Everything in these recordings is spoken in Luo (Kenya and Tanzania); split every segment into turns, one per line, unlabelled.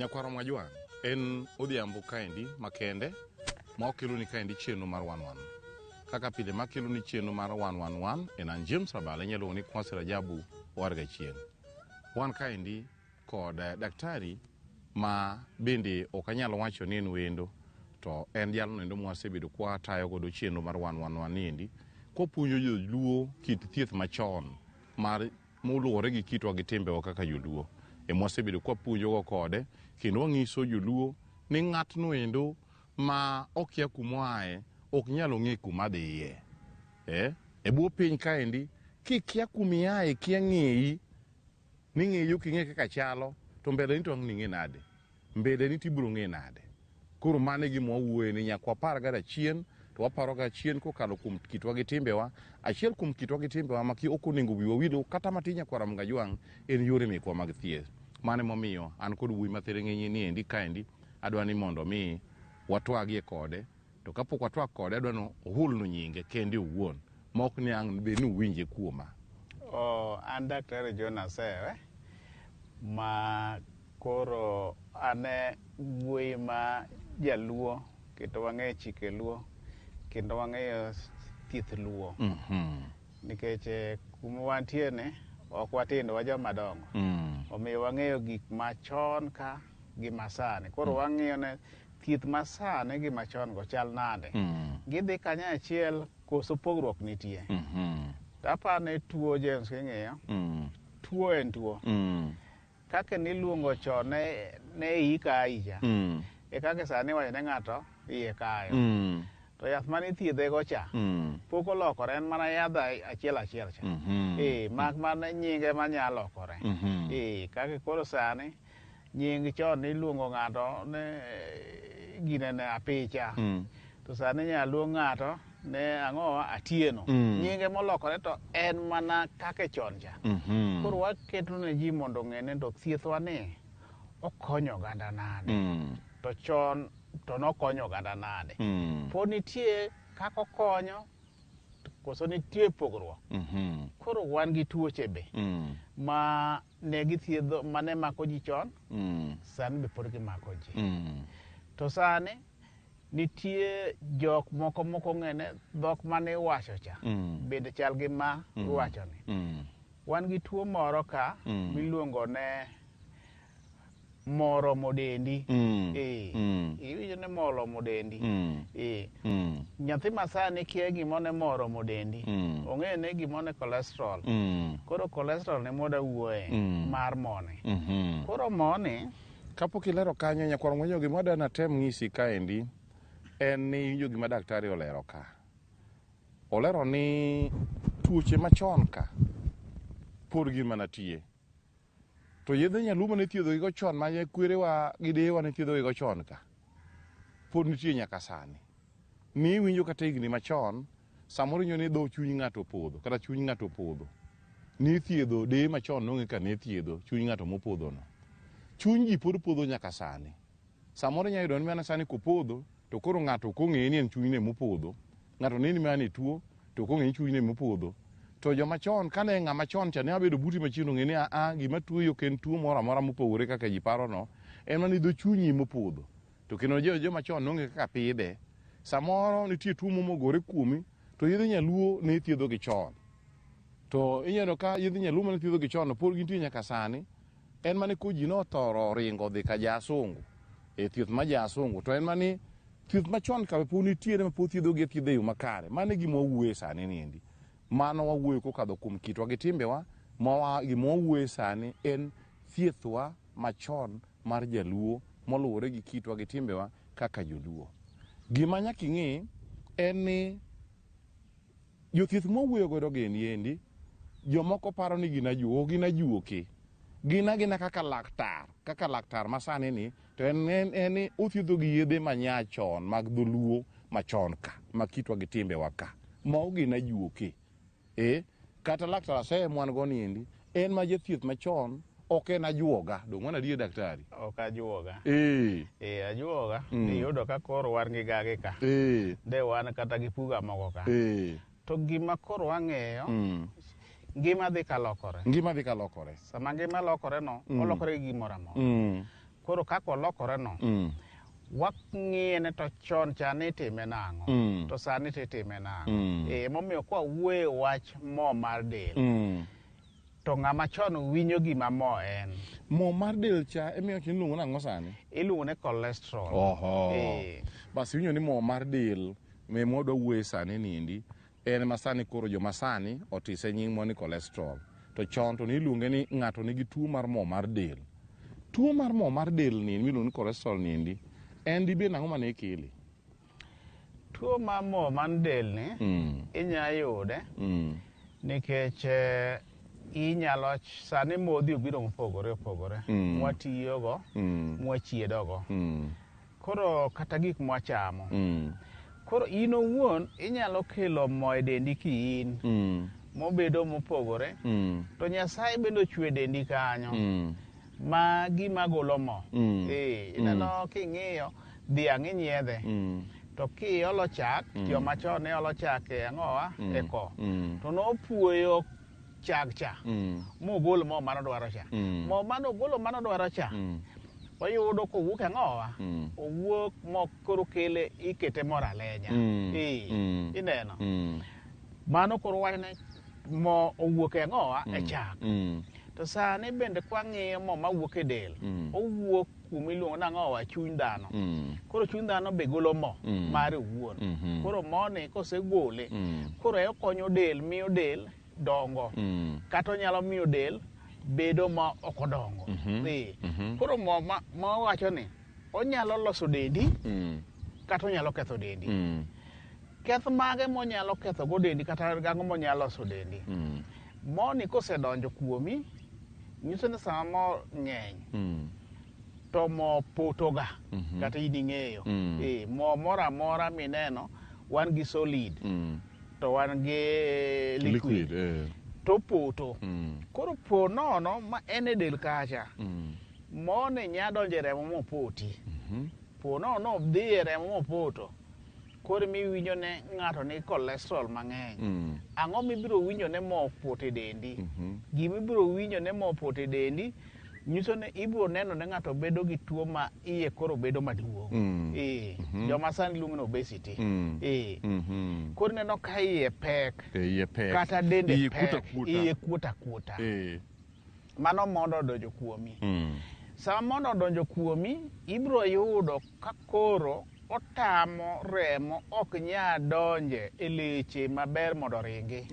Nyakwaro Mwajwang en odhiambo kaendi makende ma okelo ni kaendi chenro mar 111. Kaka pile makelo ni chenro mar 111 en an James Rabala nyalo ni Kwasi Rajabu warga chien. Wan kaendi kod daktari ma bende okanyalo wacho ni en wendo to en jalno endo mwasebedo kwa tayo godo chenro mar 111 niendi kopuonjo joluo kit thieth machon mar moluwore gi kitwa gi timbewa kaka joluo. Mwasebedo kwa puonjo go kode kendo wanyiso joluo ni ng'atno endo ma okia kumoaye ok nyalo ng'e kuma dhiye. E bwo piny kaendi kikia kumiaye kia ng'eyi ni ng'eyo king'e kaka chalo to mbele ni to ang' ning'e nade, mbele ni tibro ng'e nade. Koro mane gima wawuoye ni nyaka wapar gada chien to waparo ga chien kokalo kuom kitwa gi timbewa. Achiel kuom kitwa gi timbewa ma ok onego wiwa wilo kata matin Nyakwaro Mwajwang en yore mekwa mag thieth. Mane momiyo an kod wuoyi mathere ng'enye ni endi kaendi adwa ni mondo mi watwagie kode, to kapok watwag kode adwa no ohulno nyinge kende owuon mok ni ang' be ni uwinje kuoma.
An Daktari Jonas Sewe ma koro ane wuoyi ma jaluo kendo wang'eyo chike luo kendo wang'eyo thieth luo. Nikech kuma wantie ne ok watindo wa joma dongo. Omiyo wang'eyo gik machon ka gi masani. Koro wang'iyo ne thieth masani gi machon go chal nade. Gidhi kanya achiel koso pogruok nitie. Tapane tuo James king'iyo. Tuo en tuo. Kaka niluongo chon ne ika aija. E kaka sani wacho ne ng'ato iye kayo. To yath mane thiedhe go cha pok olokore, en mana yadha achiel achiel cha. Mak mana nyinge manyalo lokore. Kaka koro sani nying chon niluongo ng'ato ne gine ne apicha. To sani nyaluo ng'ato ne ang'o Atieno. Nyinge molokore to en mana kaka chon cha. Koro waketo ne ji mondo ong'e ni to thiethwa ni okonyo oganda nade. To chon to nokonyo oganda nade. Po nitie kaka okonyo koso nitie pogruok. Koro wan gi tuoche be ma ne githiedho mane mako ji chon, sani be pod gimako ji. To sani nitie jok moko ng'ene dhok mane iwacho cha bende chal gi ma iwacho ni. Wan gi tuo moro ka miluongo ne moromo dendi. Iwinjo ne moromo dendi. Nyathi masani kia gimone moromo dendi. Ong'e ne gimone cholesterol. Koro cholesterol ne moda wuoye mar mone. Koro mone
kapok ilero kanyo Nyakwaro Mwajwang gima dana tem ng'isi kaendi en ni winjo gima daktari olero ka. Olero ni tuoche machon ka pod gima natie. To yedhe nyaluo mane thiedho gigo chon ma kwerewa gi deyewa ne thiedho gigo chon ka pod nitie nyaka sani. Ni winjo kata higni machon samoro inyo ni dho chuny ng'ato podho kata chuny ng'ato podho. Ni thiedho deye machon nong'e ka ne thiedho chuny ng'ato mopodho no. Chuny ji pod podho nyaka sani. Samoro inya yudo ni mana sani kopodho to koro ng'ato ok ong'e ni en chunyne mopodho. Ng'ato neni mana tuo to ok ong'e ni chunyne mopodho. To joma chon kane ng'ama chon cha ne abedo buti machiegni ng'e ni gima tuoyo ok en tuo moro amora mopogore kaka ji paro no. En mana dho chunyi mopodho. To kendo joma chon nong'e kaka pidhe. Samoro nitie tuo momogore kuomi to yedhe nyaluo ne thiedho gi chon. To inyalo ka yedhe nyaluo mane thiedho gi chon pod gintie nyaka sani. En mane ko ji nothoro ringo dhi ka jasungu. Thieth ma jasungu to en mane thieth machon ka pod nitiere ma pod thiedho gi thiedho yo makare. Mane gima wawuoye sani niendi. Mano wawuoyo kokadho kuom kitwa gi timbewa gima wawuoye sani en thiethwa machon mar jaluo moluwore gi kitwa gi timbewa kaka joluo. Gima nyaka ing'e en ni jothieth mwawuoyo godo giendi jomoko paro ni gin ajuoke. Gina kaka laktar masani ni to en othiedho gi yedhe manya chon mag dholuo machon ka ma kitwa gi timbewa ka ma gin ajuoke. Kata laktar asemwan go niendi en ma jathieth machon ok en ajuoga. Dong' wan adier daktari?
Ok ajuoga. Ajuoga iyudo ka koro wan gi gage ka. De wan kata gi puga moko ka. To gima koro wang'eyo ngima dhi ka lokore.
Ngima dhi ka lokore.
Sama ngima lokore no olokore gi gimoro amora. koro kako lokore no wang'iye ne to chon cha ni time nang'o to sani time nang'o momiyo kwa wuoye wach mo mar del to ng'ama chon winjo gima mo en
mo mar del cha emiyo iluongo nang'o sani?
Iluongo ne cholesterol.
Bas winjo ni mo mar del me modwa wuoye sani nindi en masani koro joma sani otise nying mo ni cholesterol, to chon to niluonge ni ng'ato nigi tuo mar mo mar del. Tuo mar mo mar del ni miluongo ni cholesterol nindi en dibe nang'o mane ikele?
Tuo mar mo mar del ni inya yude nikech inyalo sani modhi obiro mopogore opogore mwatiyogo mwachiedogo koro kata gik mwachamo koro in owuon inyalo kelo mo e dendi kiin mobedo mopogore to Nyasaye bende ochwe dendi kanyo ma gima golo mo ineno king'iyo dhiang' inyiedhe to kiolo chak joma chon ne olo chak e ang'owa e ko to nopuoyo chak cha mogolo mo manodwaro cha mo manogolo manodwaro cha oyudo kowuok e ang'owa owuok mo koro kele ikete moro alenya ineno mano koro wachne mo owuok e ang'owa e chak to sani bende kwang'iyo mo mawuok e del owuok kumiluongo nang'owa chuny dhano koro chuny dhano be golo mo mare owuon koro moni kosegole koro okonyo del miyo del dongo kata onyalo miyo del bedo ma ok odongo koro mo ma wacho ni onyalo loso dendi kata onyalo ketho dendi keth mage monyalo ketho go dendi kata gang'o monyalo loso dendi moni kosedonjo kuomi nyiso ni sama mo ng'eny to mo potoga kata in ing'eyo mo moro amora mineno wan gi solid to wan gi liquid to poto koro po nono ma en e del kacha mo ne nya donjo e remo mopoti po nono dhi e remo mopoto koro miwinjo ne ng'ato ni cholesterol mang'eny ang'o mibiro winjo ne mo poto e dendi gimibiro winjo ne mo poto e dendi nyiso ne ibiro neno ne ng'ato bedo gi tuo ma iye koro bedo maduong' joma sani luongo ni obesity koro neno ka iye pek kata dende pek iye kuota mano mondo odonjo kuomi sama mondo odonjo kuomi ibiro yudo ka koro otamo remo ok nya donje e leche maber mondo ringi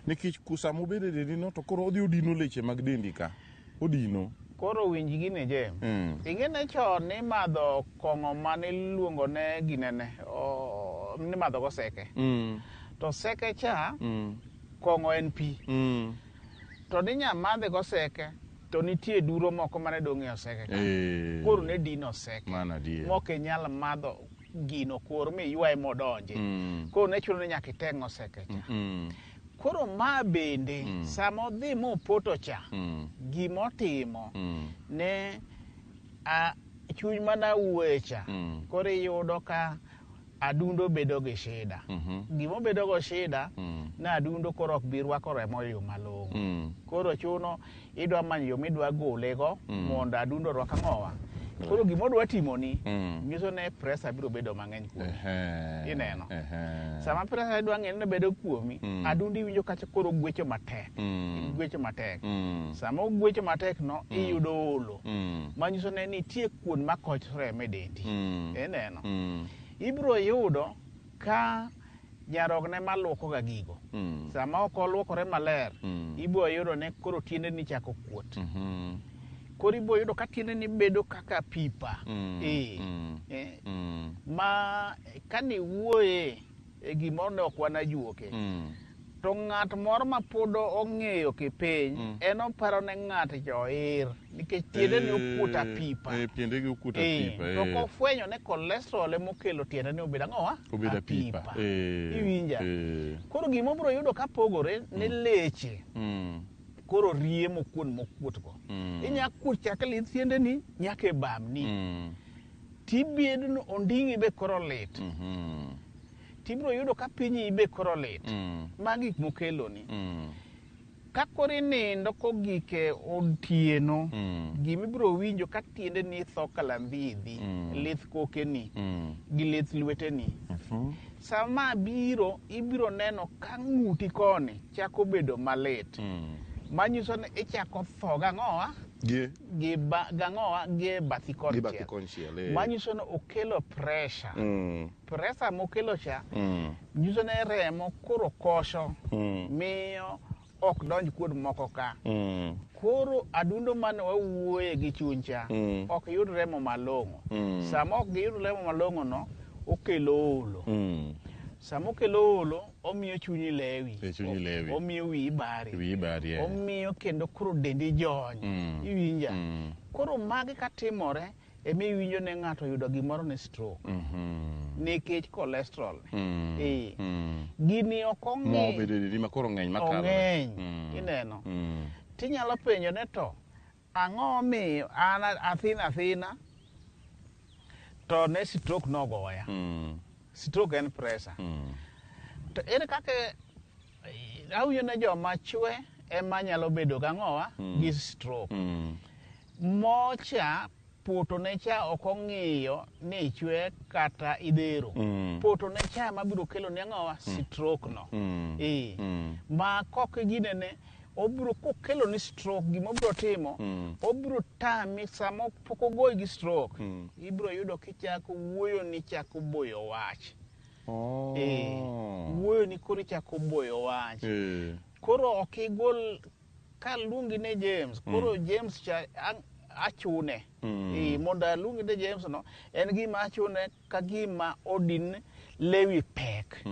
nikech kusa mobede dendi no to koro odhi odino leche mag dendi ka odino
koro winj gine je ing'ene chon ni madho kong'o mane luongo ne ginene ni madho go seke to seke cha kong'o en pi to ninya madhe go seke to nitie duro moko mane dong' e oseke ka koro ne dino seke moke nyal madho gino koro mi ywaye modonje koro ne chuno ni nyaka iteng' oseke cha koro ma bende sama odhi mopoto cha gimotimo ne chuny mana wuoye cha koro iyudo ka adundo bedo gi shida gimobedo go shida na adundo koro ok bi rwako remo e yo malong'o koro chuno idwa manyo yo midwa golego mondo adundo rwak ang'owa koro gimodwa timoni nyiso ne pressure biro bedo mang'eny kuomi ineno sama pressure idwa ng'eny ne bedo kuomi adundo iwinjo kacha koro gwecho matek sama ogwecho matek no iyudo olo manyiso ne nitie kuon makoch remo e dendi ineno ibiro yudo ka nyarogne maluoko ga gigo sama ok oluokore maler ibiro yudo ne koro tiende ni chako kuot koro ibiro yudo ka tiende ni bedo kaka pipa ma kani wuoye e gimoro ne ok wanajuoke to ng'at moro ma pod ong'eyo kipiny en oparo ne ng'at joir nikech tiende ni okuota pipa to kofwenyo ne cholesterol emokelo tiende ni obedo ang'owa pipa iwinja koro gimobiro yudo kapogore ne leche koro riemo kuon mokuot go inya kuot chaka lith tiende ni nyaka e bamni tibedo no onding'i be koro lit tibiro yudo ka pinyi be koro lit ma gik mokelo ni kakori nindo kogike otieno gimibiro winjo ka tiende ni tho kalambidhi lith kokeni gi lith lweteni sama biro ibiro neno ka ng'uti koni chako bedo malit manyiso ni ichako tho gang'owa gang'owa gi bathi konchiel manyiso ni okelo pressure pressure mokelo cha nyiso ni remo koro kosho miyo ok donj kuond moko ka koro adundo mane wawuoye gi chuny cha ok yud remo malong'o sama ok giyud remo malong'o no okelo olo sama okelo olo omiyo chunyi lewi omiyo wiyi bari omiyo kendo koro dendi jony iwinja koro magi katimore emiwinjo ne ng'ato yudo gimoro ni stroke nikech cholesterol gini ok ong'eny ineno tinyalo penjo ne to ang'o miyo an athina to ne stroke nogoya stroke en pressure to ere kaka awinjo ne joma chwe ema nyalo bedo gang'owa gi stroke mocha poto ne cha ok ong'iyo ni chwe kata idhero poto ne cha mabiro kelo ne ng'owa stroke no ma kok ginene obiro kokelo ni stroke gima obiro timo obiro tami sama pok ogoyi gi stroke ibiro yudo kichako wuoyo ni chako boyo wach wuoyo ni koro chako boyo wach koro ok igol ka luongi ne James koro James cha achune mondo aluongi ne James no en gima achune ka gima odin lewi pek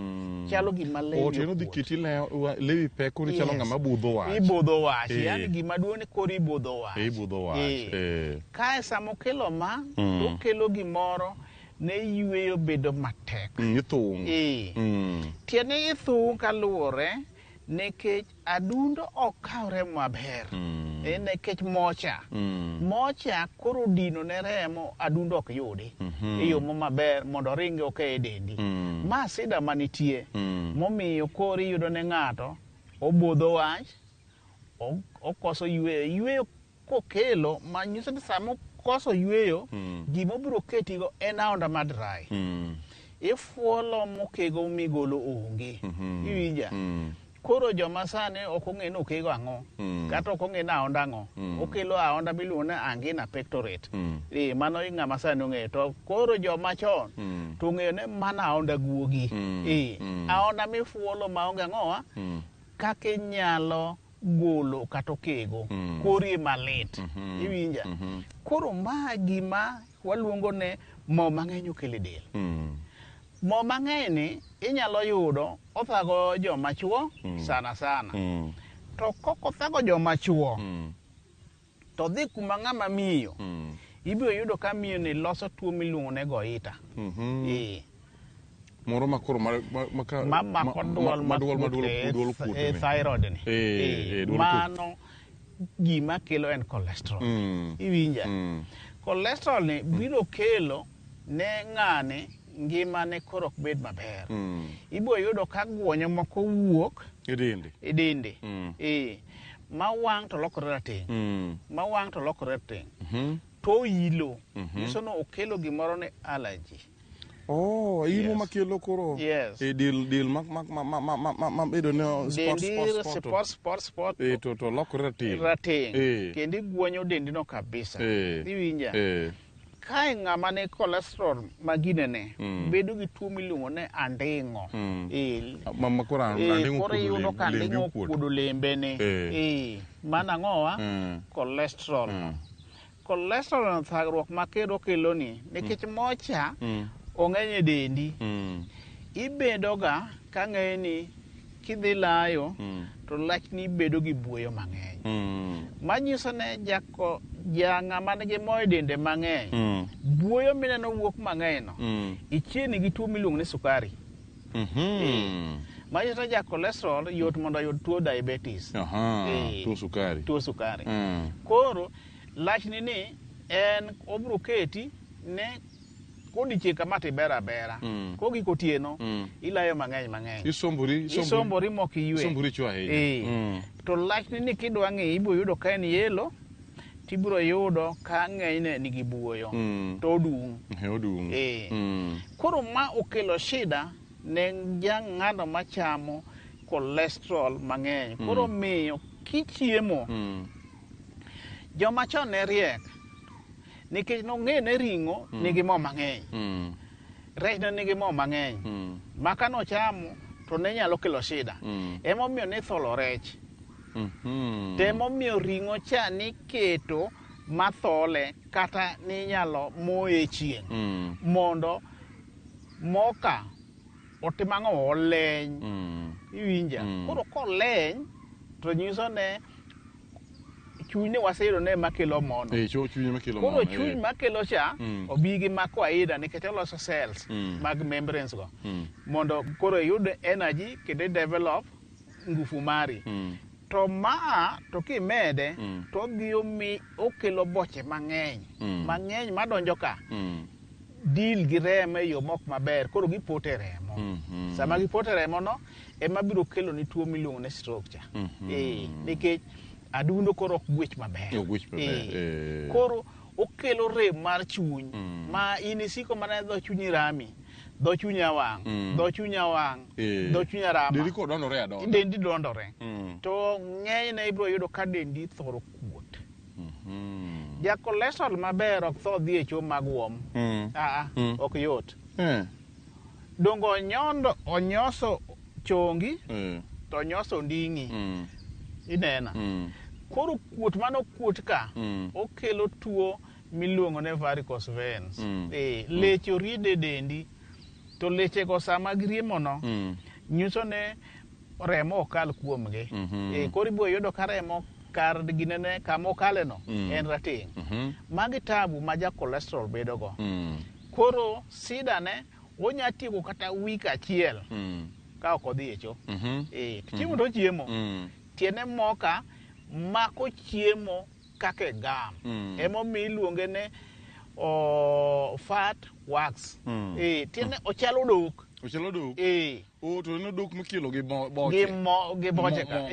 chalo gima lewi
otieno dhi kiti lewi pek koro chalo ng'ama budho wach
ibudho wach yani gima duone koro ibudho wach kae sama okelo ma okelo gimoro ne yweyo bedo matek
ithung
tiene ithung kaluwore nekech adundo okawre maber nekech mocha koro dino ne remo adundo ok yudi e yo maber mondo ringe oke e dendi ma sida manitie momiyo koro iyudo ne ng'ato obudho wach okoso yweyo kokelo manyiso ni sama koso yweyo gimobiro ketigo en aonda madrai ifuolo mokego migolo onge iwinja koro joma sani ok ong'e ni okego ang'o kata ok ong'e ni aonda ang'o okelo aonda miluongo ni angina pectorate mano ng'ama sani ong'eyo to koro joma chon to ong'eyo ni mana aonda guogi aonda mifuolo maonge ang'owa kaka inyalo golo kata okego kori malit iwinja koro ma gima waluongo ne mo mang'eny okelo e del mo mang'eny ni inyalo yudo othago joma chuo sana to kok othago joma chuo to dhi kuma ng'ama miyo ibiro yudo ka miyo ni loso tuo miluongo ne goita
moro makoro
mamako duol kutni thyroid ni mano gima kelo en cholesterol iwinja cholesterol ni biro kelo ne ng'ane ngimane koro ok bed maber ibiro yudo ka guonyo moko wuok e dende ma wang' to lokore rateng' to ilo nyiso no okelo gimoro ni allergy
imo makelo koro del mabedo ne
spot
to lokore
rateng' kendo iguonyo dendi no kabisa iwinja kae ng'ama ne cholesterol maginene bedo gi tuo miluongo ne anding'o koro yudo ka anding'o okuodo lembene mana ang'owa cholesterol no thagruok makelo keloni nikech mocha ong'eny e dendi ibedo ga ka ng'eyo ni kidhi layo to lachni bedo gi buoyo mang'eny manyiso ne ng'ama nigi mo e dende mang'eny buoyo mineno wuok mang'eny no ichiegni gi tuo miluongo ni sukari manyiso ja cholesterol yot mondo yud tuo diabetes tuo sukari koro lachni ni en obiro keti ne kodichieng kama tibera bera kogik otieno ilayo mang'eny isombori mok iywe to lachni ni kidwa ng'e ibiro yudo ka en yelo tibiro yudo ka ng'enyne nigi buoyo to odung'. Koro ma okelo shida ne ng'ano machamo cholesterol mang'eny. Koro miyo kichiemo joma chon ne riek nikech nong'e ne ring'o nigi mo mang'eny, rech ne nigi mo mang'eny ma ka nochamo to ne nyalo kelo shida. Emomiyo ne tholo rech to emomiyo ring'o cha niketo mathole kata ninyalo moye chieng' mondo moka otim ang'o, oleny. Iwinja? Koro koleny to nyiso ne chuny ne waseyudo ne makelo mono. Koro chuny makelo cha obi gi ma kawaida nikech oloso cells mag membranes go mondo koro yud energy kendo develop ngufu mari. To maa to kimede to odhi okelo boche mang'eny madonjo ka deal gi remo e yo mok maber, koro gipoto e remo. Sama gipoto e remo no ema biro kelo ni tuo miluongo ni stroke cha. Nikech adundo koro ok gwech maber. Koro okelo rem mar chuny ma in isiko mana dho chunyi rami, dho chunya wang', dho chunya wang', dho chunya rama. Dendi dondore. To ng'enyne ibiro yudo ka dendi thoro kuot. Ja cholesterol maber ok tho dhi e cho mag wom. Ok yot. Dongo onyoso chongi to onyoso nding'i. Inena. Koro kuot mano kuot ka okelo tuo miluongo ne varicose veins. Leche oriede dendi to leche go sama griemo no nyiso ne remo okal kuomgi. Koro ibiro yudo ka remo kar ginene kama okale no en rateng'. Magi tabu ma ja cholesterol bedo go. Koro sida ne onya tieko kata wik achiel ka ok odhi e cho. Chiemo to chiemo. Tiene moka mako chiemo kake gam. Emomiyo iluonge ne fat wax. Tiene ochalo dok.
To no dok mikilo gi boche.
Gi boche ka.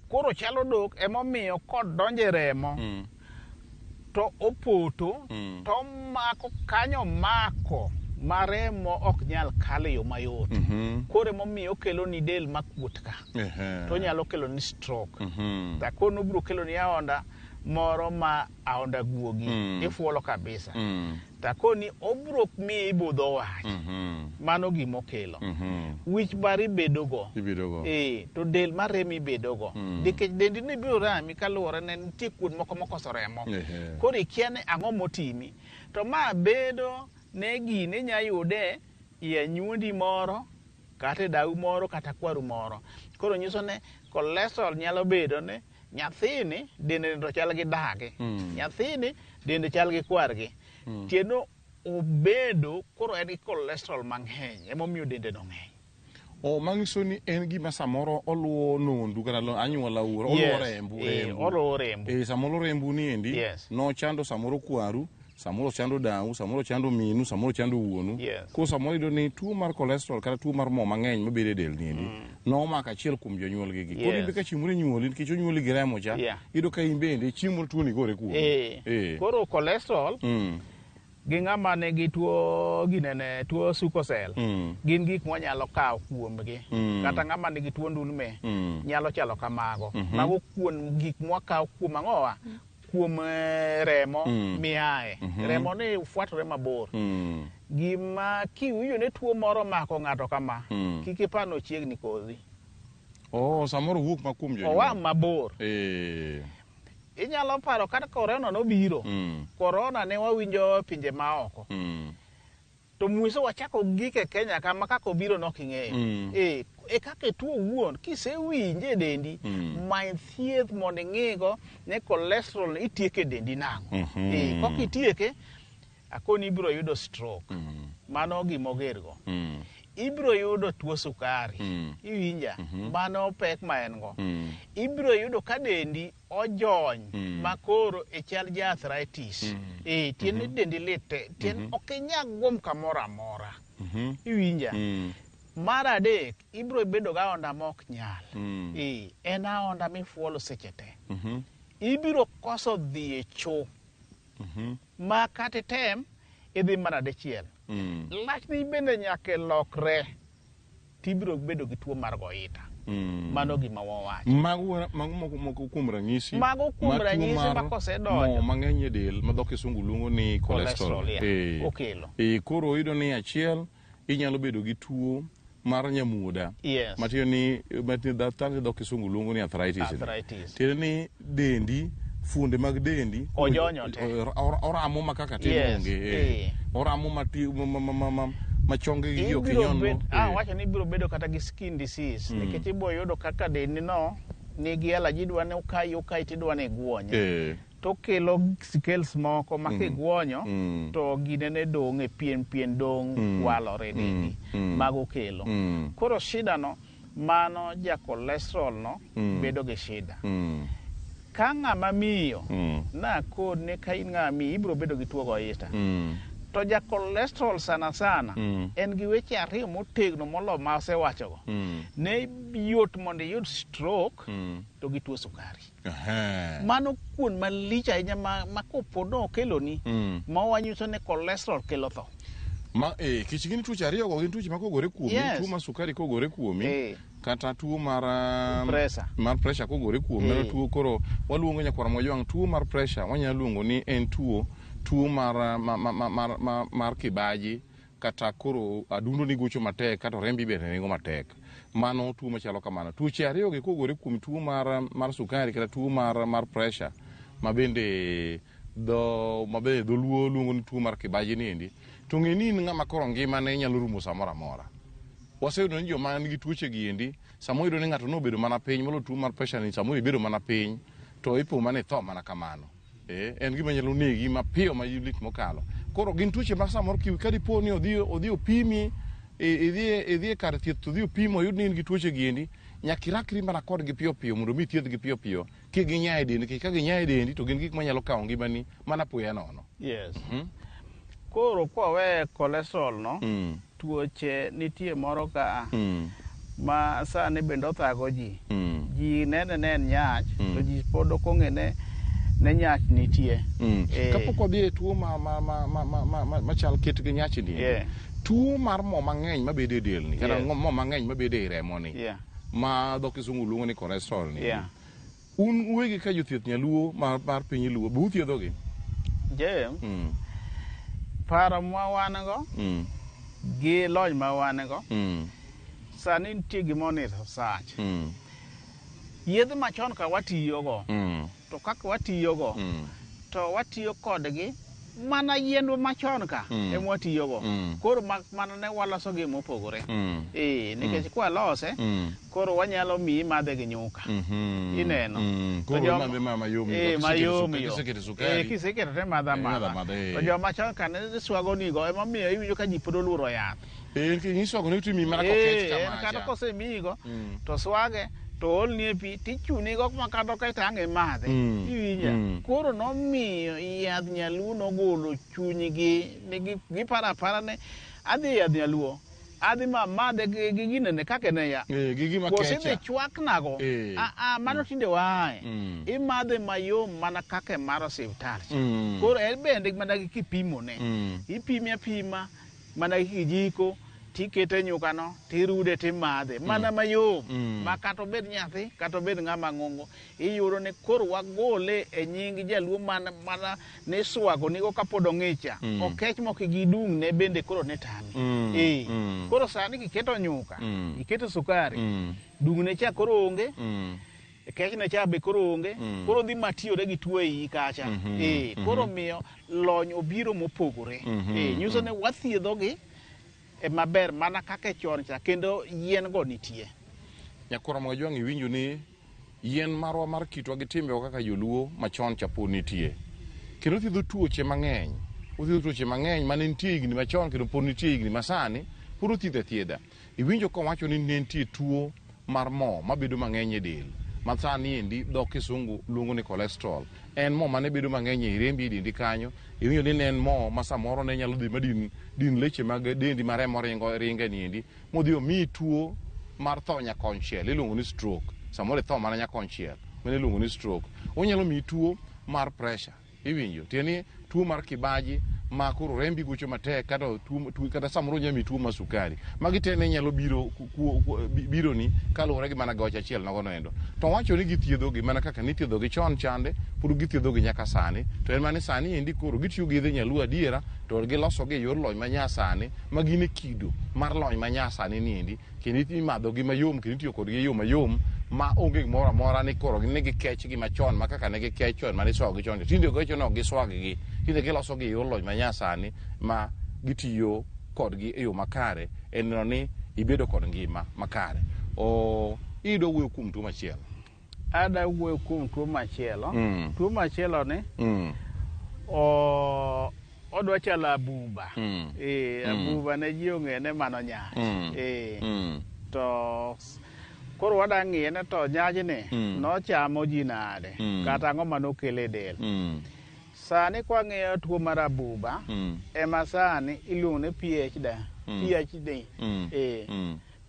Koro chalo dok emomiyo kodonje remo to opoto to mako kanyo mako ma remo ok nyal kale yo mayot. Koro emomiyo okelo ni del makuot ka. To nyalo kelo ni stroke. Ta kono biro kelo ni aonda moro ma aonda guogi ifuolo kabisa. Ta koni obiro mi ibudho wach. Mano gimo kelo. Wich bari bedo go. To del ma remi bedo go. Nikech dendi ne biro rami kaluwore ne nitie kuot moko mokoso remo. Koro ikia ne ang'o motimi. To ma bedo ne gini nya yude i anyuondi moro kata dau moro kata kwaru moro. Koro nyiso ne cholesterol nyalo bedo ne nyathini dende to chal gi dagi. Nyathini dende chal gi kwargi. Tieno obedo koro en gi cholesterol mang'eny emomiyo dende no ng'eny.
Manyiso ni en gima samoro oluwo nondu kata anyuola uro oluwo rembu.
Oluwo rembu.
Samoro rembu ni endi nochando samoro kwaru, samoro chando dau, samoro chando minu, samoro chando wuonu. Ko samoro ido ni tuo mar cholesterol kata tuo mar mo mang'eny mabede e del niendi nomako achiel kuom jonyuol gi. Koro imbe ka chiemo nyuoli nikech onyuoli gi remo cha, ido ka imbe chiemo tuo ni gore kuom.
Koro cholesterol gi ng'ama nigi tuo ginene tuo sukosel gin gik mwanyalo kawo kuomgi. Kata ng'ama nigi tuo ndulme nyalo chalo kamago. Mago kuon gik mwakawo kuom ang'owa kuom remo miae. Remo ni fuatore mabor. Gima kiwinjo ne tuo moro mako ng'ato kama kik ipano chiegni kodhi.
Samoro wuok ma kuom jonyuol.
Owa mabor. Inyalo paro kata korona nobiro. Korona ne wawinjo pinje maoko. To mwiso wachako gike Kenya kama kaka obiro noking'eyo. Kaka tuo wuon kisewinje dendi many thieth mondo ing'igo ne cholesterol itieke dendi nang'o. Kok itieke akoni ibiro yudo stroke. Mano gima ogergo. ibiro yudo tuo sukari. Iwinja? Mano pek ma en go. Ibiro yudo ka dendi ojony makoro e chal ja arthritis. Tiende dendi lite, tien okinyag gwom kamoro amora. Iwinja? Mar adek, ibiro bedo ga onda mok nyal. En aonda mifuolo seche te. Ibiro koso dhi e cho. Ma kata tem idhi mana dichiel. Lachni bende nyaka lokre, tibiro bedo gi tuo mar goita. Mano gima wawacho.
Mago kuom ranyisi.
Mago kuom ranyisi ma kosedonjo.
Mo mang'eny e del ma dho kisungu luongo ni cholesterol.
Okelo.
Koro iyudo ni achiel inyalo bedo gi tuo mar nyamuoda.
Yes.
Matiyo ni dho kisungu luongo ni arthritis. Tiende ni dendi, funde mag dendi
ojonyo te.
Oramo makaka tin onge. Oramo ma chonge gi ok nyono.
Wacho ni ibiro bedo kata gi skin disease. Nikech ibiro yudo kaka dendi no nigi allergy, dwa ne ukai tidwa ne guonye. To kelo scales moko ma kiguonyo to gine ne dong' e pien dong' walore dendi. Mago kelo. Koro shida no, mano ja cholesterol no bedo gi shida. Ka ng'ama miyo na kod ne ka in ng'ama miyo ibiro bedo gi tuo goita. To ja cholesterol sana en gi weche ariyo motegno molo ma osewachogo. Ne yot mondo iyud stroke to gi tuo sukari. Mano kuon malich ahinya ma kopo nokeloni ma wanyiso ni cholesterol kelo tho.
Kich gin tuoche ariyo go gin tuoche ma kogore kuomi. Tuo mar sukari kogore kuomi. Kata tuo mar pressure kogore kuomi. Tuo koro waluongo nyakwar mojwang' tuo mar pressure wanyalo luongo ni en tuo mar kibaji, kata koro adundo ni gocho matek, kata rembi bende ringo matek. Mano tuo machalo kamano. Tuoche ariyo gi kogore kuom tuo mar sukari kata tuo mar pressure ma bende dholuo luongo ni tuo mar kibaji niendi. To ng'e ni ng'ama koro ngimane nyalo rumo samoro amora. Waseyudo ni joma nigi tuoche giendi, samoro yudo ni ng'ato nobedo mana piny, molo tuo mar pressure ni samoro ibedo mana piny, to ipo mana itho mana kamano. En gima nyalo negi mapiyo ma lit mokalo. Koro gin tuoche ma samoro kadipo ni odhi opimi, idhi kar thieth to odhi opimo oyud ni in gi tuoche giendi, nyaka irakri mana kodgi piyo piyo mondo mi thiedhgi piyo piyo kiginya e dendi. Ka ginya e dendi to gin gik manyalo kawo ngimani mana apoya nono.
Yes. Koro kwawe cholesterol no, tuoche nitie moro ka ma sani bende othago ji. Ji nene nyach, to ji pod ok ong'e ne nyach nitie.
Kapok wadhi e tuo machal ket gi nyach ni, tuo mar mo mang'eny mabedo e del ni, kata mo mang'eny mabedo e remo ni, ma dho kisungu luongo ni cholesterol ni. Un uwegi ka jothieth nyaluo mar piny luo, be uthiedho gi?
Paro ma wan go gi lony ma wan go, sani nitie gima ni research. Yedhe machon ka watiyogo, to kaka watiyogo, to watiyo kodgi mana yiendwa machon ka ema watiyogo. Koro mana ne waloso gi mopogore. Nikech kwa lose, koro wanyalo miyi madhe gi nyuka. Ineno.
Koro madhe mayom.
Kiseketo te madha. To joma chon ka ne swago nigo ema miyo iwinjo ka ji pod oluoro yath.
Niswago ne utimi mana kokech kamacha.
Kata kosemiyigo, to swage, to olni e pi, tichunigo makato ka itang'e madhe. Iwinja. Koro nomiyo yadh nyaluo nogolo chunygi, giparo apara ne adhi yadh nyaluo, adhi madhe gi ginene kake ne ya. Kosidhi chwak nago, mano tinde wae. Imadhe mayom mana kake mar osiptal. Koro en bende mana gi kipimone. Ipime apima mana gi kijiko, tikete nyuka no, tirude timadhe. Mana mayom. Ma kata obed nyathi, kata obed ng'ama ng'ongo. Iyudo ni koro wagole e nying jaluo mana ne swago nigo kapod ong'icha. Okech moko gidung' ne bende koro ne tami. Koro sani kiketo nyuka, iketo sukari, dung' ne cha koro onge, kech ne cha be koro onge, koro dhi matiyore gi tuo iyi kacha. Koro miyo lony obiro mopogore. Nyiso ne wathiedho gi maber mana kaka chon cha, kendo yien go nitie.
Nyakwar Mojwang' iwinjo ni yien marwa mar kitwa gi timbewa kaka joluo machon cha pod nitie. Kendo thiedho tuoche mang'eny. Othiedho tuoche mang'eny mane nitie higni machon kendo pod nitie higni masani puro thiedha thiedha. Iwinjo kowacho ni nitie tuo mar mo mabedo mang'eny e del ma sani endi dho kisungu luongo ni cholesterol. En mo mane bedo mang'eny e rembi e dendi kanyo. Iwinjo ni en mo ma samoro ne nyalo dhi madin leche mag dendi ma remo ringe ni endi modhi omiyi tuo mar tho nyakonchiel iluongo ni stroke. Samoro itho mana nyakonchiel mane iluongo ni stroke. Onyalo miyi tuo mar pressure. Iwinjo tieni tuo mar kibaji ma koro rembi gocho matek kata samoro nyalo miyi tuo mar sukari. Magi te ne nyalo biro ni kaluwore gi mana goch achiel nogono endo. To wacho ni githiedhogi mana kaka nithiedhogi chon chande, pod githiedhogi nyaka sani. To en mana sani endi koro gitiyo gi yedhe nyaluo adiera to gilosogi e yor lony manyasani ma gin e kido mar lony manyasani ni endi kendo imadhogi mayom kendo itiyo kodgi e yo mayom ma onge gimoro amora ni koro ne gikechgi machon ma kaka ne gikech chon mane iswagogi chon. Tinde gocho ok giswaggi. Tinde gilosogi e yor lony manyasani ma gitiyo kodgi e yo makare en neno ni ibedo kod ngima makare. Iyudo wuoyo kuom tuo machielo.
Ada wuoyo kuom tuo machielo. Tuo machielo ni odwa chalo abuba. Abuba ne ji ong'e ne mano nyach. To koro wada ng'iye ne to nyajni nochamo ji nade kata ang'o manokele del. Sani kwa ng'iyo tuo mar abuba ema sani iluongo ni PID.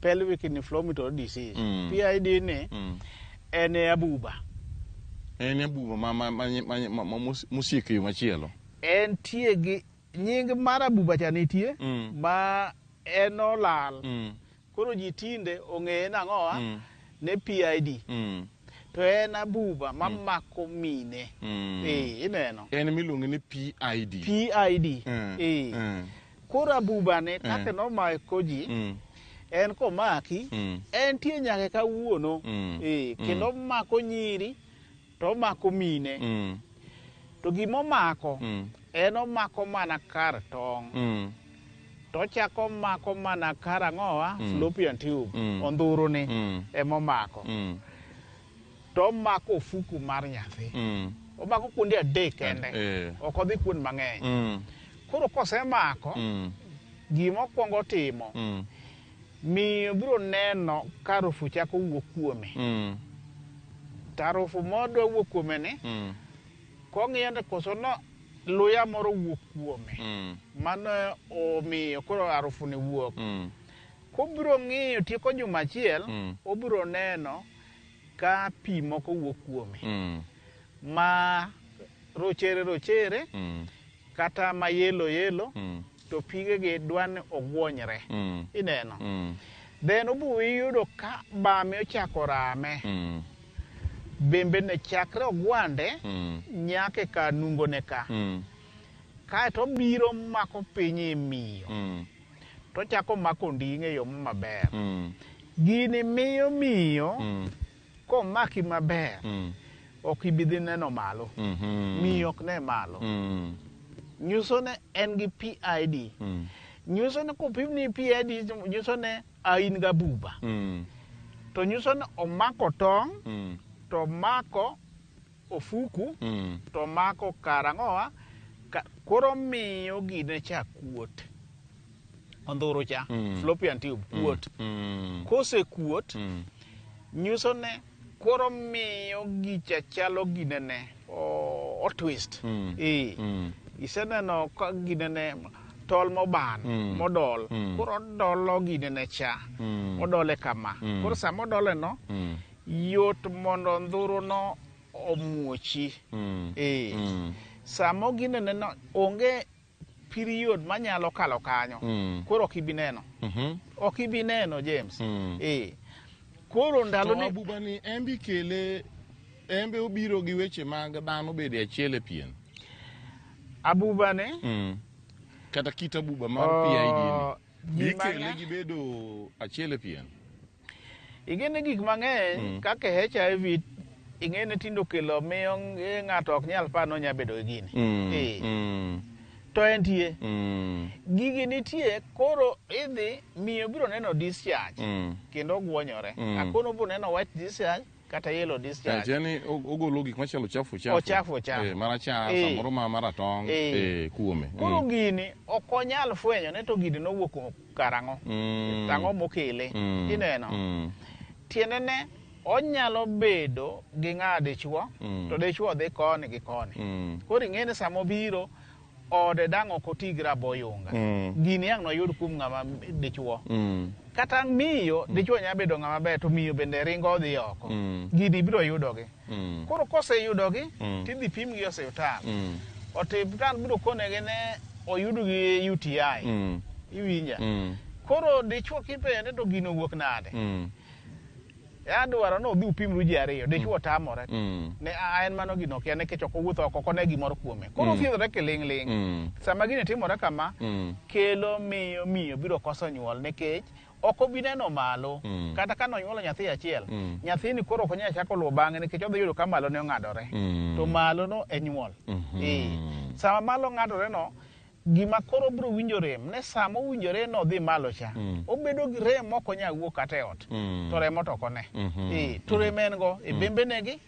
Pelvic inflammatory disease. PID ni en abuba.
En abuba ma musiek yo machielo.
En tie gi nying mar abuba cha nitie ma en olal. Koro ji tinde ong'eye nang'owa ne PID. To en abuba mamako mine. Ineno. En
miluongo ni PID.
PID. Koro abuba ni kaka nomako ji en komaki en tie nyaka kawuono. Kendo mako nyiri to mako mine. To gimomako en omako mana kar tong'. To chako mako mana kar ang'owa fallopian tube. Ondhuro ni emomako. To mako ofuku mar nyathi. Omako kuonde adek kende. Ok odhi kuonde mang'eny. Koro kosemako gimokwongo timo miyo biro neno ka harufu chako wuok kuome. To harufu modwa wuok kuome ni kong'iyo ni koso no luya moro wuok kuome. Mano omiyo koro harufu ni wuok. Kobiro ng'iyo tieko juma achiel obiro neno ka pi moko wuok kuome. Ma rochere kata ma yelo to pigegi dwani ogwonyre. Ineno. Then obiro yudo ka bame ochako rame. Bembe ne chakre ogwande nyake ka nungone ka. Kaeto biro mako piny e miyo. To chako mako nding'e yo maber. Gini miyo komaki maber ok ibidhi neno malo. Miyo ok ne malo. Nyuso ne en gi PID. Nyuso ne kopim ni PID nyuso ne in ga buba. To nyuso ne omako tong', to mako ofuku, to mako karang'owa, koro miyo gine cha kuot. Ondhuro cha, fallopian tube, kuot. Kose kuot, nyuso ne koro miyo gicha chalo ginene twist. Iseneno ka ginene tol moban, modol. Koro dolo ginene cha, modole kama. Koro sama odole no, yot mondo ndhuro no omuochi. Samo ginene no onge period manyalo kalo kanyo. Koro ok ibi neno. Ok ibi neno, James. Koro ndalo
ni abuba ni embi kele embe obiro gi weche mag dhano bede achiel e pien.
Abuba ni
kata kit abuba mar PID ni bikele gi bedo achiel e pien.
Igene gik mang'eny kaka HIV ing'ene tindo kelo miyo ng'ato ok nyal pano nya bedo gi gini. To entie. Gigi nitie koro idhi miyo biro neno discharge kendo gwonyore. Akono biro neno white discharge kata yellow discharge.
Cheni ogolo gik machalo chafu.
Ochafu.
Marachar samoro maratong kuome.
Koro gini ok onyal fwenyo ne to gini nowuok karang'o. Tang'o mokele. Ineno. Tiende ne onyalo bedo gi ng'a dichuo to dichuo dhi koni gi koni. Koro ing'eni samo biro ode dang' ok oti gi raboyunga. Gini yang' noyud kuom ng'ama dichuo. Kata miyo dichuo nyalo bedo ng'ama ber to miyo bende ringo dhi oko. Gini biro yudogi. Koro koseyudogi tidhi pim gi osiptal. Osiptal biro konegi ne oyud gi UTI. Iwinja. Koro dichuo kipenje to gino wuok nade. Adwaro no dhi upimru ji ariyo. Dichuo tamore. Ne en mano gino kia nikech ok owuotho oko kone gimoro kuome. Koro thiedhore kiling'. Sama gini timore kama kelo miyo biro koso nyuol nikech ok obi neno malo. Kata ka nonyuolo nyathi achiel. Nyathini koro ok onyal chako luwo bang'e nikech odhi yudo ka malo ne ong'adore. To malo no e nyuol. Sama malo ng'adore no gima koro biro winjo rem ne sama owinjore no dhi malo cha. Obedo gi rem ok onyal wuok kata e ot. To remo to kone. To rem en go e bembenegi,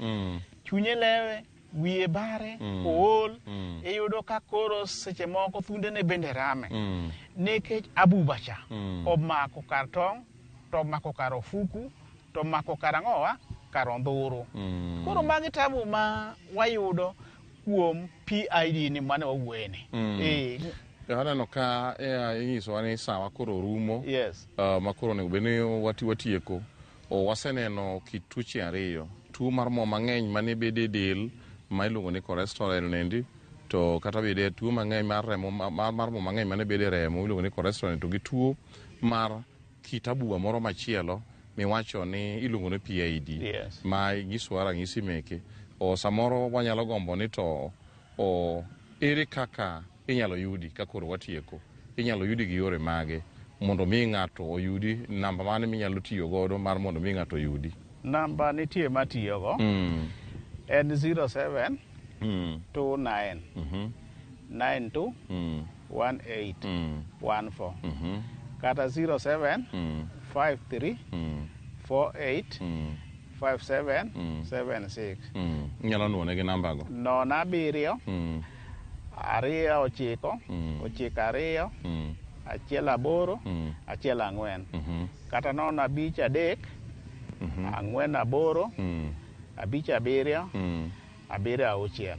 chunye lewe, wiye bare, ool. Iyudo ka koro seche moko thunde ne bende rame. Nikech abuba cha omako kar tong', to omako kar ofuku, to omako kar ang'owa, kar ondhuru. Koro magi tabu ma wayudo kuom PID ni mane wawuoyeni.
Aneno ka inyisowa ni sawa koro rumo.
Yes.
Ma koro onego bed ni watieko. Waseneno kit tuoche ariyo. Tuo mar mo mang'eny mane bede del ma iluongo ni cholesterol nendi, to kata bede tuo mang'eny mar remo mar mo mang'eny mane bede remo iluongo ni cholesterol, to gi tuo mar kit abuba moro machielo miwacho ni iluongo ni PID.
Yes.
Ma giswa ranyisi meke. Samoro wanyalo gombo ni to ere kaka inyalo yudi ka koro watieko. Inyalo yudi gi yore mage mondo mi ng'ato oyudi namba mane minyalo tiyo godo mar mondo mi ng'ato oyudi.
Namba nitie matiyogo en 07 29 92 18 14 kata 07 53 48 5776.
Inyalo nuone gi namba go.
07 29 92 1 8 kata 05 3 4 8 5 7 6.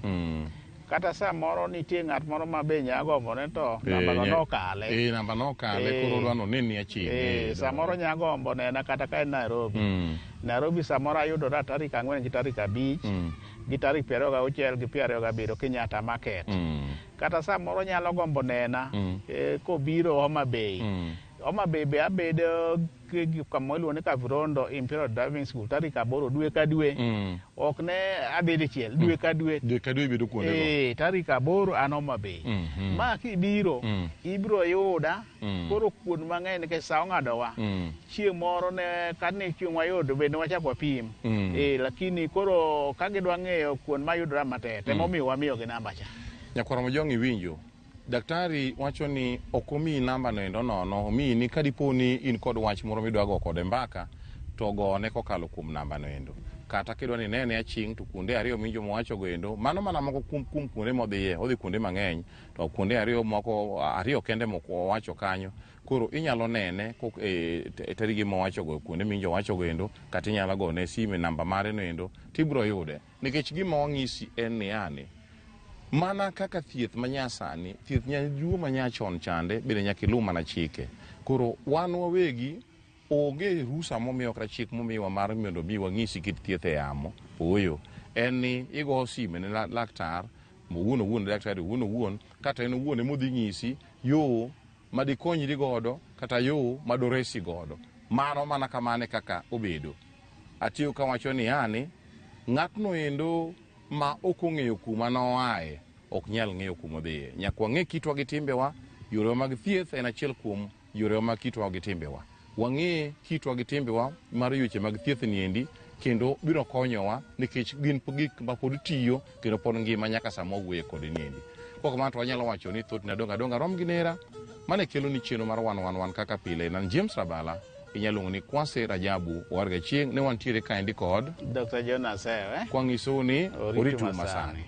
Kata samoro nitie ng'at moro ma be nyagombone to namba nokale.
Namba nokale koro dwano neni achie.
Samoro nyagombo nena kata ka en Nairobi. Nairobi samoro ayudora tarik 4 gi tarik 5 gi tarik 26 gi 27 Kenyatta Market. Kata samoro nyalo gombo nena kobiro Homa Bay. Homa Bay be abedo kama iluongo ni Kavirondo Imperial Driving School tarik 8 dwe ka dwe. Ok ne abedo chiel dwe ka dwe.
Dwe ka dwe bedo kuonde go.
Tarik 8 an Homa Bay. Ma kibiro ibiro yuda koro kuon mang'eny nikech sa ong'adowa. Chieng' moro ne kane chieng' wayudo bende wachako pim. Lakini koro ka gidwa ng'eyo kuon mayudora matek emomiyo wamiyo gi namba cha.
Nyakwaro Mojongi winjo. Daktari wacho ni ok omiyi namba no endo nono, omiyi ni kadipo ni in kod wach moro midwa go kode mbaka to gone kokalo kuom namba no endo. Kata kidwa ni nene aching' to kuonde ariyo minjo mowacho go endo, mano mana moko kuom kuonde modhiye, odhi kuonde mang'eny, to kuonde ariyo kende moko wacho kanyo. Koro inyalo nene tarigi mowacho go kuonde minjo wacho go endo, kata inyalo gone sime namba mare no endo, tibro yude. Nikech gima wang'isi en ni yani mana kaka thieth manyasani, thieth nyajuo manyachon chande bende nyaka ilu mana chike. Koro wan wawegi onge rusa momiyo kata chik momiwa mar mondo mi wang'isi kit thieth e yamo. Oyo en ni igo sime ne laktar owuon daktari owuon kata en owuon emodhi nyisi yo madikonyri godo kata yo madoresi godo. Mano mana kamane kaka obedo. Atiyo kawacho ni yani ng'atno endo ma ok ong'eyo kuma noaye ok nyal ng'eyo kuma odhiye. Nyaka wang'e kitwa gi timbewa. Yore mag thieth en achiel kuom yore mag kitwa gi timbewa. Wang'e kitwa gi timbewa mar yuche mag thieth niendi kendo biro konyowa nikech gin gik ma pod tiyo kendo pod ngima nyaka sama wuoye kod niendi. Kok man to wanyalo wacho ni thoth na donga rom gi nera mane kelo ni cheno mar wan kaka pile nan James Rabala inyalo ni Kwase Rajabu Warga Chieng ne wantiere kaendi kod
Dr. Jonas Ewe
kwang'isou ni
Oritu
oritu
Masani.
masani.